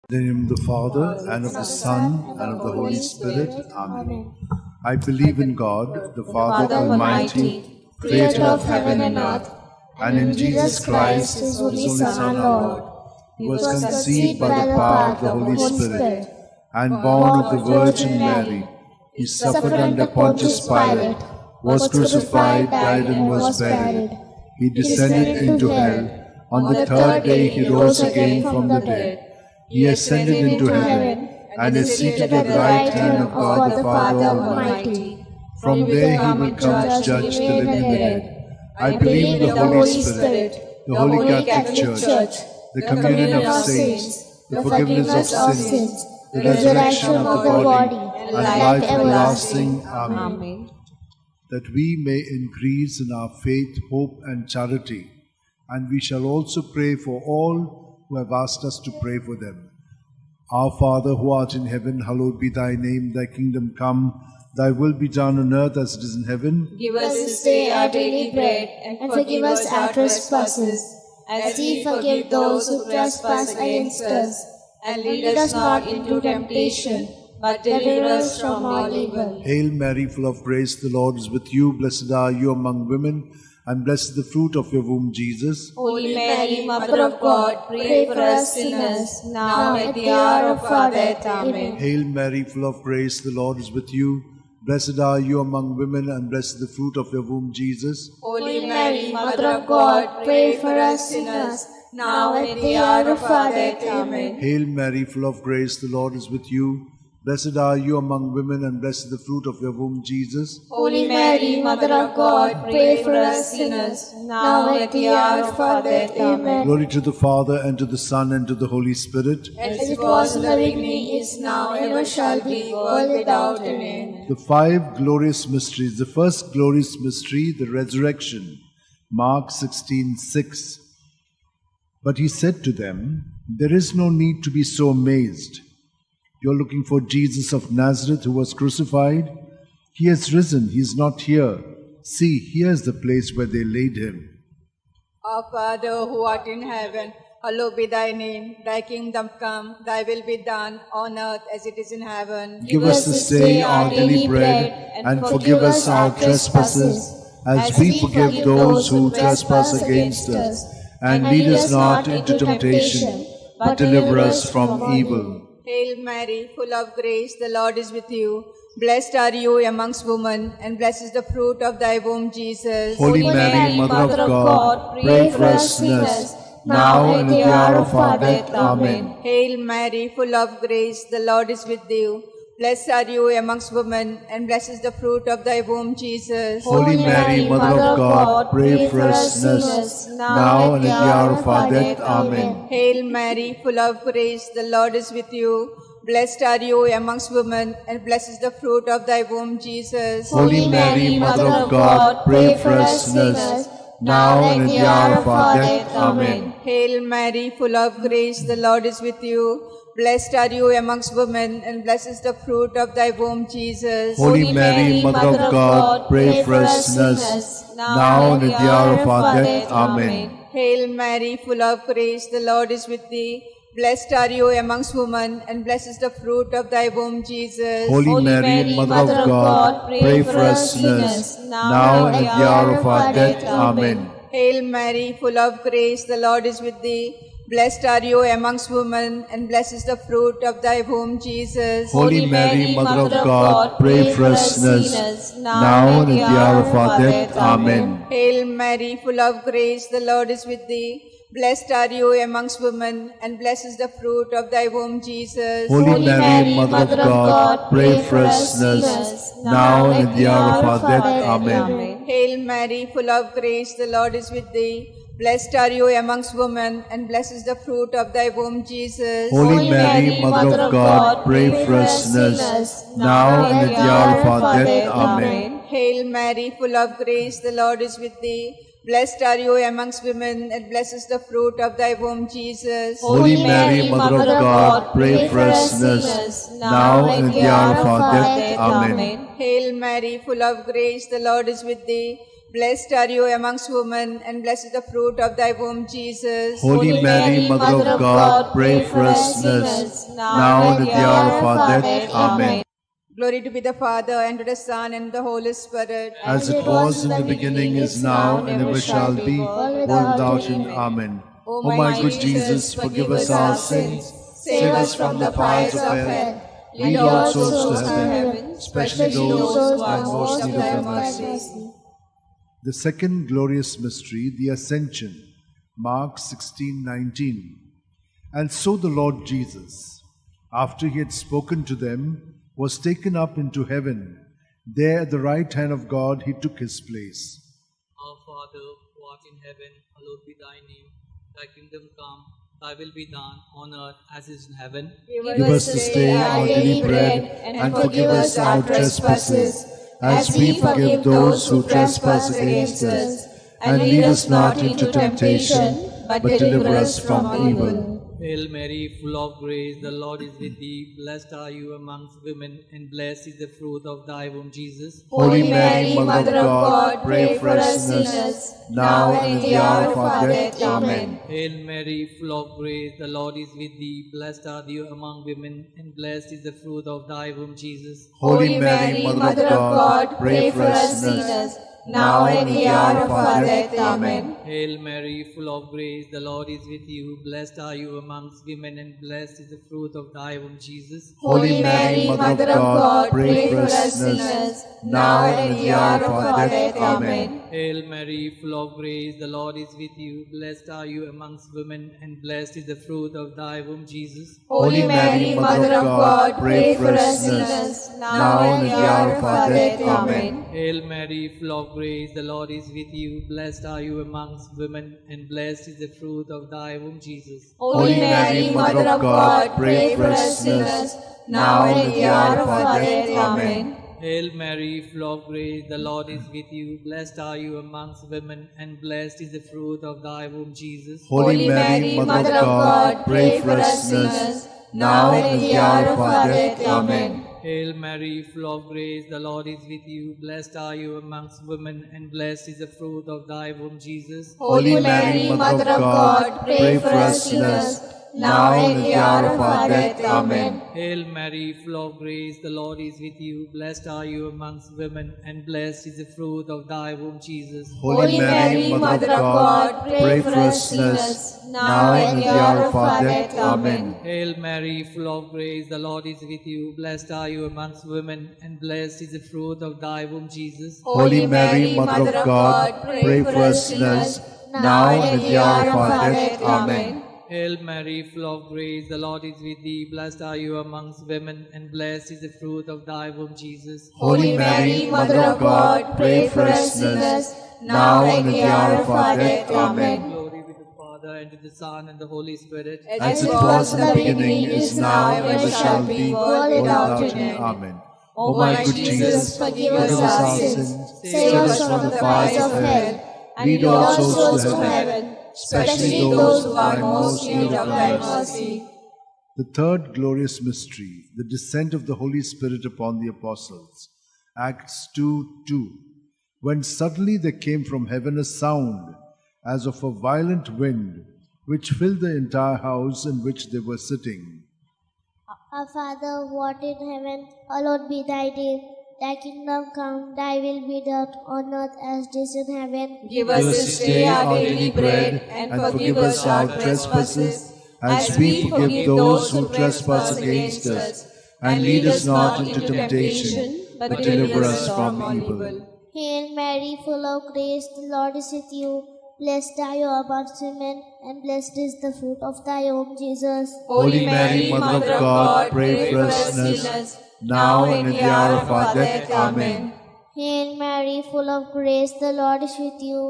In the name of the Father, and of the Son, and of the Holy Spirit. Amen. I believe in God, the Father Almighty, creator of heaven and earth, and in Jesus Christ, His only Son, our Lord, who was conceived by the power of the Holy Spirit, and born of the Virgin Mary. He suffered under Pontius Pilate, was crucified, died, and was buried. He descended into hell. On the third day He rose again from the dead. He ascended into heaven, and is seated at the right hand of God the Father Almighty. From there He will come to judge the living and the dead. I believe in the Holy Spirit, the Holy Catholic Church, the communion of saints, the forgiveness of sins, the resurrection of the body, and life everlasting. Amen. That we may increase in our faith, hope, and charity, and we shall also pray for all who have asked us to pray for them. Our Father, who art in heaven, hallowed be thy name. Thy kingdom come, thy will be done on earth as it is in heaven. Give us this day our daily bread, and forgive us our trespasses, as we forgive those who trespass against us. And lead us not into temptation, but deliver us from all evil. Hail Mary, full of grace, the Lord is with you. Blessed are you among women, and blessed is the fruit of your womb, Jesus. Holy Mary, Mother of God, pray for us sinners, now and at the hour of our death. Amen. Hail Mary, full of grace, the Lord is with you. Blessed are you among women, and blessed is the fruit of your womb, Jesus. Holy Mary, Mother of God, pray for us sinners, now and at the hour of our death. Amen. Hail Mary, full of grace, the Lord is with you. Blessed are you among women, and blessed is the fruit of your womb, Jesus. Holy Mary, Mother of God, pray for us sinners, now and at the hour of our death. Amen. Glory to the Father, and to the Son, and to the Holy Spirit. As it was in the beginning, is now, and ever shall be, world without end. The five glorious mysteries. The first glorious mystery, the resurrection. Mark 16:6. But he said to them, "There is no need to be so amazed. You're looking for Jesus of Nazareth who was crucified. He has risen. He is not here. See, here is the place where they laid him." Our Father, who art in heaven, hallowed be thy name. Thy kingdom come, thy will be done on earth as it is in heaven. Give us this day our daily bread, and forgive us our trespasses, as we forgive those who trespass against us. And lead us not into temptation, but deliver us from evil. Hail Mary, full of grace, the Lord is with you. Blessed are you amongst women, and blessed is the fruit of thy womb, Jesus. Holy Mary, Mother of God, pray for us sinners, now and at the hour of our death. Amen. Hail Mary, full of grace, the Lord is with you. Blessed are you amongst women, and blessed is the fruit of thy womb, Jesus. Holy Mary, Mother of God, pray for us sinners, now and at the hour of our death. Amen. Hail Mary, full of grace, the Lord is with you. Blessed are you amongst women, and blessed is the fruit of thy womb, Jesus. Holy Mary, Mother of God, pray for us sinners, now and at the hour of our death. Amen. Hail Mary, full of grace, the Lord is with you. Blessed are you amongst women, and blessed is the fruit of thy womb, Jesus. Holy Mary, Mother of God, pray for us sinners, now and at the hour of our death. Amen. Hail Mary, full of grace, the Lord is with thee. Blessed are you amongst women, and blessed is the fruit of thy womb, Jesus. Holy Mary, Mother of God, pray for us sinners, now and at the hour of our death. Amen. Hail Mary, full of grace, the Lord is with thee. Blessed are you amongst women, and blessed is the fruit of thy womb, Jesus. Holy Mary, Mother of God, pray for us sinners, now and at the hour of our death. Amen. Hail Mary, full of grace, the Lord is with thee. Blessed are you amongst women, and blessed is the fruit of thy womb, Jesus. Holy Mary, Mother of God, pray for us sinners, now and at the hour of our death. Amen. Hail Mary, full of grace, the Lord is with thee. Blessed are you amongst women, and blessed is the fruit of thy womb, Jesus. Holy Mary, Mother of God, pray for us sinners, now and at the hour of our death. Amen. Hail Mary, full of grace, the Lord is with thee. Blessed are you amongst women, and blessed is the fruit of thy womb, Jesus. Holy Mary, Mother of God, pray for us sinners, now and at the hour of our death. Amen. Hail Mary, full of grace, the Lord is with thee. Blessed are you amongst women, and blessed is the fruit of thy womb, Jesus. Holy Mary, Mother of God, pray for us sinners, now and at the hour of our death. Amen. Glory to be the Father, and to the Son, and to the Holy Spirit. As it was in the beginning, is now, and ever shall be, world without end. Amen. O my good Jesus, forgive us our sins, save us from the fires of hell, lead all souls to heaven, especially those who are most in need of thy mercy. The second glorious mystery, the Ascension, Mark 16:19. And so the Lord Jesus, after he had spoken to them, was taken up into heaven. There at the right hand of God he took his place. Our Father, who art in heaven, hallowed be thy name. Thy kingdom come, thy will be done on earth as it is in heaven. Give us this day our daily bread, and forgive us our trespasses, as we forgive those who trespass against us. And lead us not into temptation, but deliver us from evil. Hail Mary, full of grace, the Lord is with thee. Blessed are you amongst women, and blessed is the fruit of thy womb, Jesus. Holy Mary, Mother of God, pray for us sinners, now and at the hour of our death. Amen. Hail Mary, full of grace, the Lord is with thee. Blessed are you among women, and blessed is the fruit of thy womb, Jesus. Holy Mary, Mother of God, pray for us sinners, now and at the hour of our death. Amen. Hail Mary, full of grace, the Lord is with you. Blessed are you amongst women, and blessed is the fruit of thy womb, Jesus. Holy Mary, Mother of God, pray for us sinners, now and at the hour of our death. Amen. Hail Mary, full of grace, the Lord is with you. Blessed are you amongst women, and blessed is the fruit of thy womb, Jesus. Holy Mary, Mother of God, pray for us sinners, now and at the hour of our death. Amen. Hail Mary, full of grace, the Lord is with you. Blessed are you amongst women, and blessed is the fruit of thy womb, Jesus. Holy Mary, Mother of God, pray for us sinners, now and at the hour of our death. Amen. Hail Mary, full of grace, the Lord is with you. Blessed are you amongst women, and blessed is the fruit of thy womb, Jesus. Holy Mary, Mother of God, pray for us sinners, now and at the hour of our death. Amen. Hail Mary, full of grace, the Lord is with you. Blessed are you amongst women, and blessed is the fruit of thy womb, Jesus. Holy Mary, Mother of God, pray for us sinners, now and at the hour of our death. Amen. Hail Mary, full of grace, the Lord is with you. Blessed are you amongst women, and blessed is the fruit of thy womb, Jesus. Holy Mary, Mother of God, pray for us sinners, now and at the hour of our death. Amen. Hail Mary, full of grace, the Lord is with you. Blessed are you amongst women, and blessed is the fruit of thy womb, Jesus. Holy Mary, Mother of God, pray for us sinners, now and at the hour of our death. Amen. Hail Mary, full of grace, the Lord is with thee. Blessed are you amongst women, and blessed is the fruit of thy womb, Jesus. Holy Mary, Mother of God, pray for us sinners, now and at the hour of our death. Amen. Glory be to the Father, and to the Son, and the Holy Spirit. As it was in the beginning, is now, and ever shall be, world without end. Amen. O my good Jesus, forgive us our sins, save us from the fires of hell, lead all souls to heaven, especially those who are most in need of thy mercy. The third glorious mystery, the descent of the Holy Spirit upon the apostles. Acts 2:2. When suddenly there came from heaven a sound, as of a violent wind, which filled the entire house in which they were sitting. Our Father, who art in heaven, hallowed be thy name. Thy kingdom come, thy will be done on earth as it is in heaven. Give us this day our daily bread, and forgive us our trespasses, as we forgive those who trespass against us. And lead us not into temptation, but deliver us from evil. Hail Mary, full of grace, the Lord is with you. Blessed are you amongst women, and blessed is the fruit of thy womb, Jesus. Holy Mary, Mother of God, pray for us sinners, now and at the hour of our death. Amen. Hail Mary, full of grace, the Lord is with you.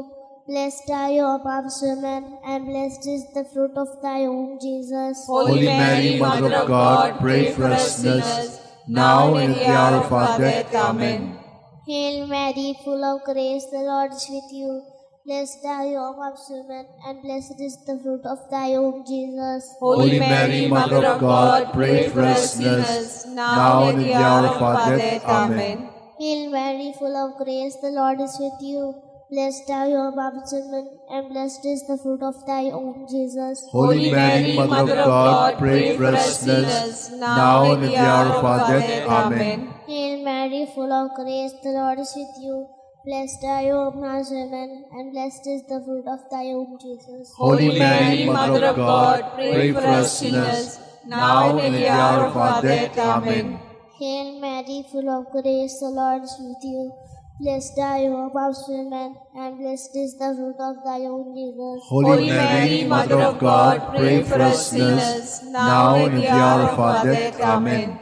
Blessed are you amongst women, and blessed is the fruit of thy womb, Jesus. Holy Mary, Mother of God, pray for us sinners, now and at the hour of our death. Amen. Hail Mary, full of grace, the Lord is with you. Blessed are you amongst women, and blessed is the fruit of thy womb, Jesus. Holy Mary, Mother of God, pray for us sinners, now and at the hour of our death. Amen. Hail Mary, full of grace, the Lord is with you. Blessed are you amongst women, and blessed is the fruit of thy womb, Jesus. Holy Mary, Mother of God, pray for us sinners, now and at the hour of our death. Amen. Hail Mary, full of grace, the Lord is with you. Blessed are you amongst women, and blessed is the fruit of thy womb, Jesus. Holy Mary, Mother of God, pray for us sinners, now and at the hour of our death. Amen. Hail Mary, full of grace, the Lord is with you. Blessed are you amongst women, and blessed is the fruit of thy womb, Jesus. Holy Mary, Mother of God, pray for us sinners, now and at the hour of our death. Amen.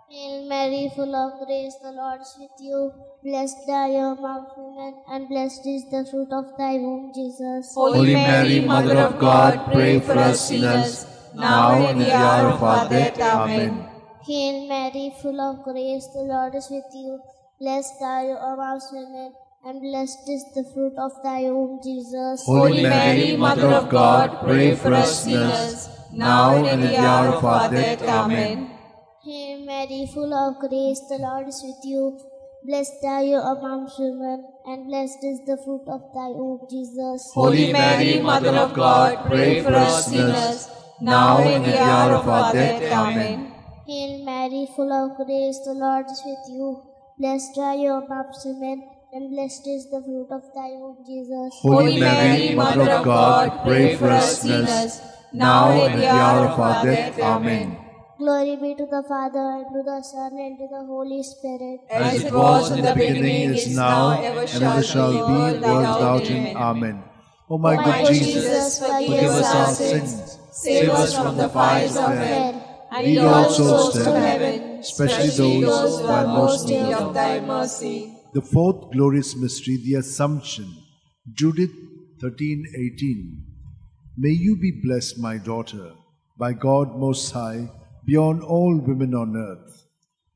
Hail Mary, full of grace, the Lord is with you. Blessed are you amongst women, and blessed is the fruit of thy womb, Jesus. Holy Mary, Mother of God, pray for us sinners, now and at the hour of our death. Amen. Hail Mary, full of grace, the Lord is with you. Blessed are you amongst women, and blessed is the fruit of thy womb, Jesus. Holy Mary, Mother of God, pray for us sinners, now and at the hour of our death. Amen. Hail Mary, full of grace, the Lord is with you. Blessed are you amongst women, and blessed is the fruit of thy womb, Jesus. Holy Mary, Mother of God, pray for us sinners, now and at the hour of our death. Amen. Hail Mary, full of grace, the Lord is with you. Blessed are you amongst women, and blessed is the fruit of thy womb, Jesus. Holy Mary, Mother of God, pray for us sinners, now and at the hour of our death. Amen. Glory be to the Father, and to the Son, and to the Holy Spirit. As it was in the beginning, is now, and ever shall be, world without end. Amen. O my good Jesus, forgive us our sins, save us from the fires of hell, and lead all souls to heaven, especially those who are most in need of thy mercy. The fourth glorious mystery, the Assumption. Judith 13:18. May you be blessed, my daughter, by God Most High, beyond all women on earth.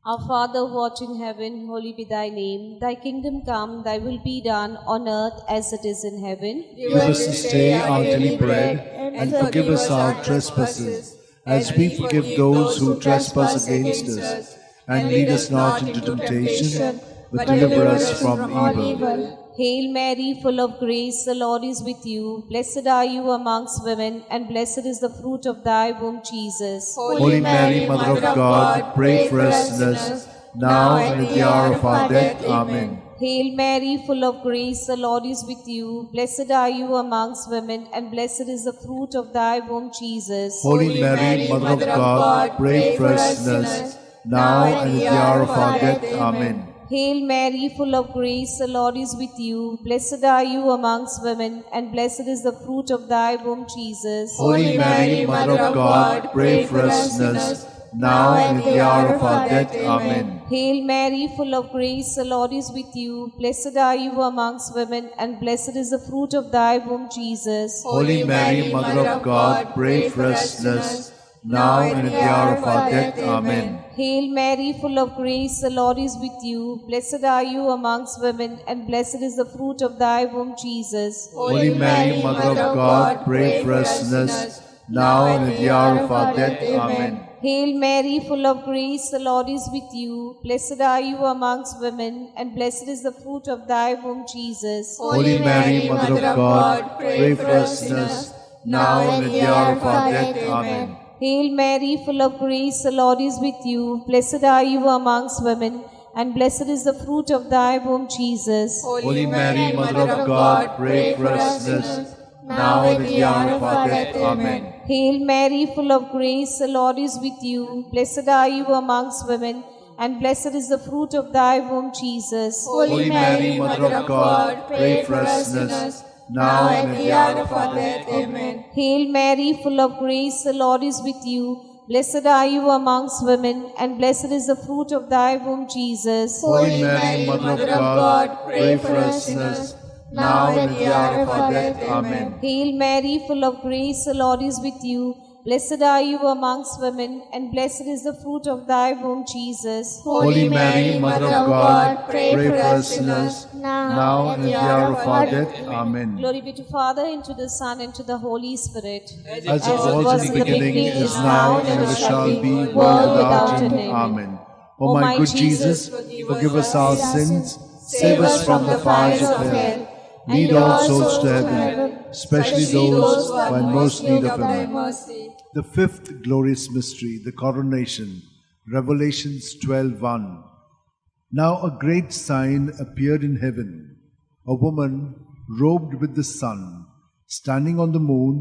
Our Father who art in heaven, holy be thy name. Thy kingdom come, thy will be done on earth as it is in heaven. Give us this day our daily bread, and forgive us our trespasses, as we forgive those who trespass against us. And lead us not into temptation, but deliver us from evil. Hail Mary, full of grace, the Lord is with you. Blessed are you amongst women, and blessed is the fruit of thy womb, Jesus. Holy Mary, Mother of God, pray for us sinners, now and at the hour of our death. Amen. Hail Mary, full of grace, the Lord is with you. Blessed are you amongst women, and blessed is the fruit of thy womb, Jesus. Holy Mary, Mother of God, pray for us sinners, now and at the hour of our death. Amen. Hail Mary, full of grace, the Lord is with you. Blessed are you amongst women, and blessed is the fruit of thy womb, Jesus. Holy Mary, Mother of God, pray for us sinners, now and at the hour of our death. Amen. Hail Mary, full of grace, the Lord is with you. Blessed are you amongst women, and blessed is the fruit of thy womb, Jesus. Holy Mary, Mother of God, pray for us sinners, now and at the hour of our death. Amen. Hail Mary, full of grace, the Lord is with you. Blessed are you amongst women, and blessed is the fruit of thy womb, Jesus. Holy Mary, Mother of God, pray for us sinners, now and at the hour of our death. Amen. Hail Mary, full of grace, the Lord is with you. Blessed are you amongst women, and blessed is the fruit of thy womb, Jesus. Holy Mary, Mother of God, pray for us sinners, now and at the hour of our death. Amen. Hail Mary, full of grace, the Lord is with you. Blessed are you amongst women, and blessed is the fruit of thy womb, Jesus. Holy Mary, Mother of God, pray for us sinners, now and at the hour of our death. Amen. Hail Mary, full of grace, the Lord is with you. Blessed are you amongst women, and blessed is the fruit of thy womb, Jesus. Holy Mary, Mother of God, pray for us sinners, now and at the hour of our death. Amen. Hail Mary, full of grace, the Lord is with you. Blessed are you amongst women, and blessed is the fruit of thy womb, Jesus. Holy Mary, Mother of God, pray for us sinners, now and at the hour of our death. Amen. Hail Mary, full of grace, the Lord is with you. Blessed are you amongst women, and blessed is the fruit of thy womb, Jesus. Holy Mary, Mother of God, pray for us sinners, now and at the hour of our death. Amen. Glory be to Father, and to the Son, and to the Holy Spirit. As it was in the beginning, is now, and ever shall be, world without end. Amen. O my good Jesus, forgive us our sins, save us from the fires of hell, Lead all souls to heaven, especially those who are in most need of thy Him. mercy. The fifth glorious mystery, the Coronation. Revelations 12:1. Now a great sign appeared in heaven, a woman robed with the sun, standing on the moon,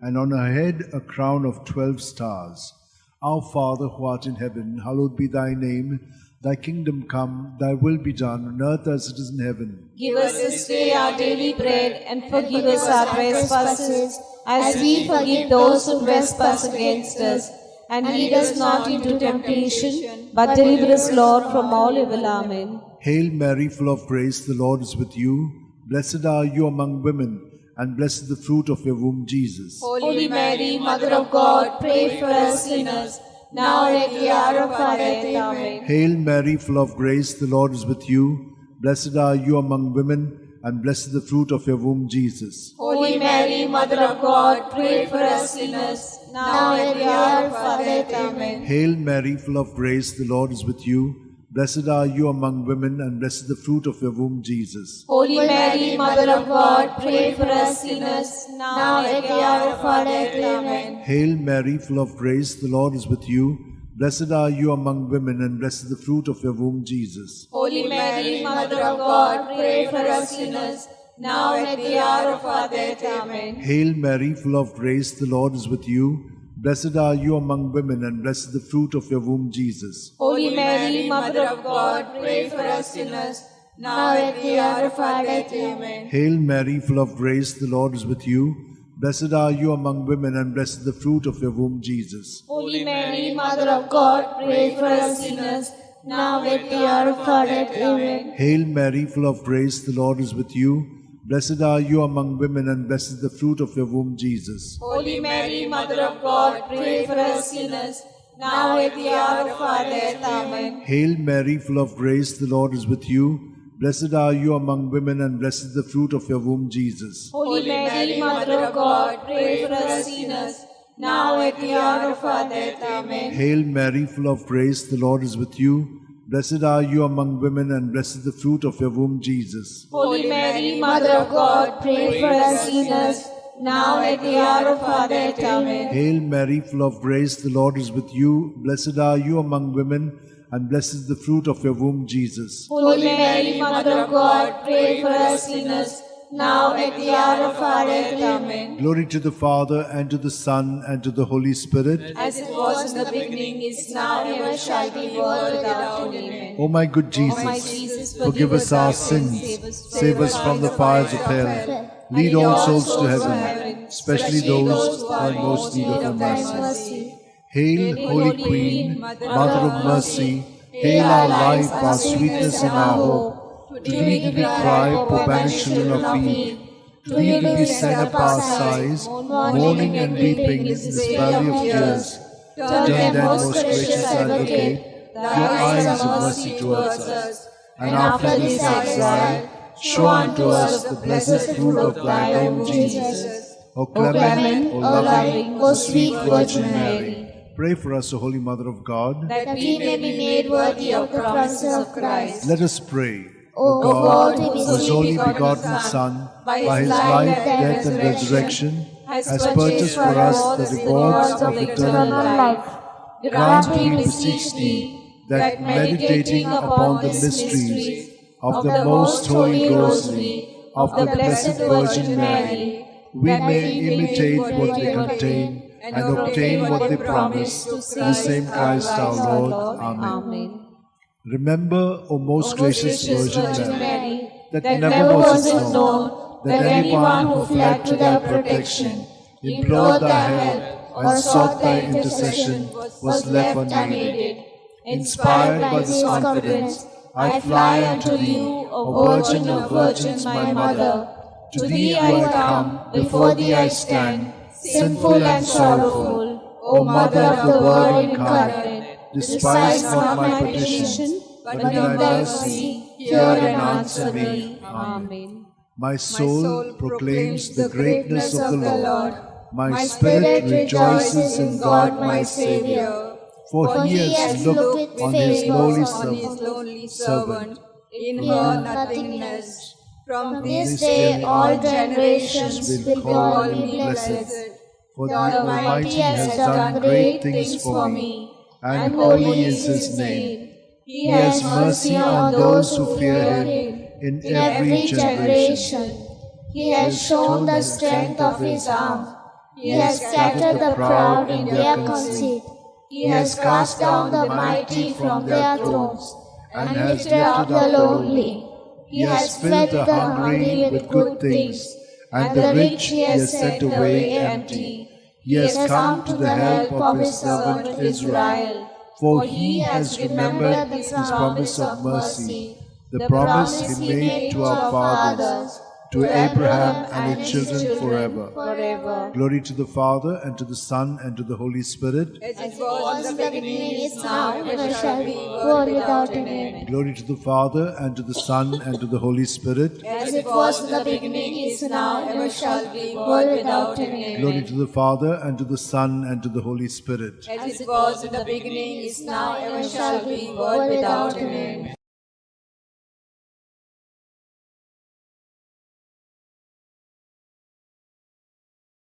and on her head a crown of 12 stars. Our Father who art in heaven, hallowed be thy name. Thy kingdom come, thy will be done on earth as it is in heaven. Give us this day our daily bread, and forgive us our trespasses, as we forgive those who trespass against us. And lead us not into temptation, but deliver us, Lord, from all evil. Amen. Hail Mary, full of grace, the Lord is with you. Blessed are you among women, and blessed the fruit of your womb, Jesus. Holy Mary, Mother of God, pray for us sinners, now and at the hour of our death. Amen. Hail Mary, full of grace, the Lord is with you. Blessed are you among women, and blessed the fruit of your womb, Jesus. Holy Mary, Mother of God, pray for us sinners, now and at the hour of our death. Amen. Hail Mary, full of grace, the Lord is with you. Blessed are you among women, and blessed the fruit of your womb, Jesus. Holy Mary, Mother of God, pray for us sinners, now and at the hour of our death. Amen. Hail Mary, full of grace, the Lord is with you. Blessed are you among women, and blessed the fruit of your womb, Jesus. Holy Mary, Mother of God, pray for us sinners, now and at the hour of our death. Amen. Hail Mary, full of grace, the Lord is with you. Blessed are you among women, and blessed the fruit of your womb, Jesus. Holy Mary, Mother of God, pray for us sinners, now and at the hour of our death. Amen. Hail Mary, full of grace, the Lord is with you. Blessed are you among women, and blessed the fruit of your womb, Jesus. Holy Mary, Mother of God, pray for us sinners, now and at the hour of our death. Amen. Hail Mary, full of grace, the Lord is with you. Blessed are you among women, and blessed the fruit of your womb, Jesus. Holy Mary, Mother of God, pray for us sinners, now at the hour of our death. Amen. Hail Mary, full of grace, the Lord is with you. Blessed are you among women, and blessed the fruit of your womb, Jesus. Holy Mary, Mother of God, pray for us sinners, now at the hour of our death. Amen. Hail Mary, full of grace, the Lord is with you. Blessed are you among women, and blessed the fruit of your womb, Jesus. Holy Mary, Mother of God, pray for us sinners, now at the hour of our death. Amen. Hail Mary, full of grace, the Lord is with you. Blessed are you among women, and blessed is the fruit of your womb, Jesus. Holy Mary, Mother of God, pray for us sinners, now at the hour of our death. Amen. Glory to the Father, and to the Son, and to the Holy Spirit. As it was in the beginning, is now, and ever shall be, world without end. Amen. O my good Jesus, my Jesus, forgive us our sins, save us from the fires of hell, lead all souls to heaven, especially those who are in most need of your mercy. Hail, Holy Queen, Mother of Mercy, hail our life, our sweetness, and our hope. To thee did we cry, poor banished children of Eve. To thee did we send up our sighs, mourning and weeping in this valley of tears. Turn then, most gracious Advocate, your eyes of mercy towards us, and after this exile, show unto us the blessed fruit of thy womb, Jesus. O clement, O loving, O sweet Virgin Mary, pray for us, O Holy Mother of God, that we may be made worthy of the promises of Christ. Let us pray. O God, whose only begotten Son, by his life, death, and resurrection, has purchased for us the rewards of eternal life, grant, we beseech thee, that meditating upon the mysteries of the most Holy Rosary of the Blessed Virgin Mary, we may imitate what they contain and obtain what they promise, through the same Christ our Lord. Amen. Remember, O most gracious Virgin Mary, that never was it known that anyone who fled to thy protection, implored thy help, or sought thy intercession was left unaided. Inspired by this confidence, I fly unto thee, O Virgin of Virgins, my Mother. To thee I come, before thee I stand, sinful and sorrowful. O Mother of the Word incarnate, despise not my petition, but in thy mercy hear and answer me. Amen. My soul proclaims the greatness of the Lord. My spirit rejoices in God my Saviour. For he has looked on his lowly servant. In her nothingness. From this day all generations will call me blessed. For the The Almighty has done great things for me, and holy is His name. He has mercy on those who fear Him in in every generation. He has shown the strength of His arm. He has scattered the proud in their conceit. He has cast down the mighty from their thrones, and lifted up the lowly. He has fed the hungry with good things, and the rich He has sent away empty. He has come to the help of His servant Israel, for He has remembered His promise of mercy, the promise He made to our fathers, to Abraham and his children forever. Glory to the Father, and to the Son, and to the Holy Spirit. As it was in the beginning, is now, and ever shall be, world without an end. Glory to the Father, and to the Son, and to the Holy Spirit. As it was in the beginning, is now, and ever shall be, world without an end. Glory to the Father, and to the Son, and to the Holy Spirit. As it was in the beginning, is now, and ever shall be, world without an end.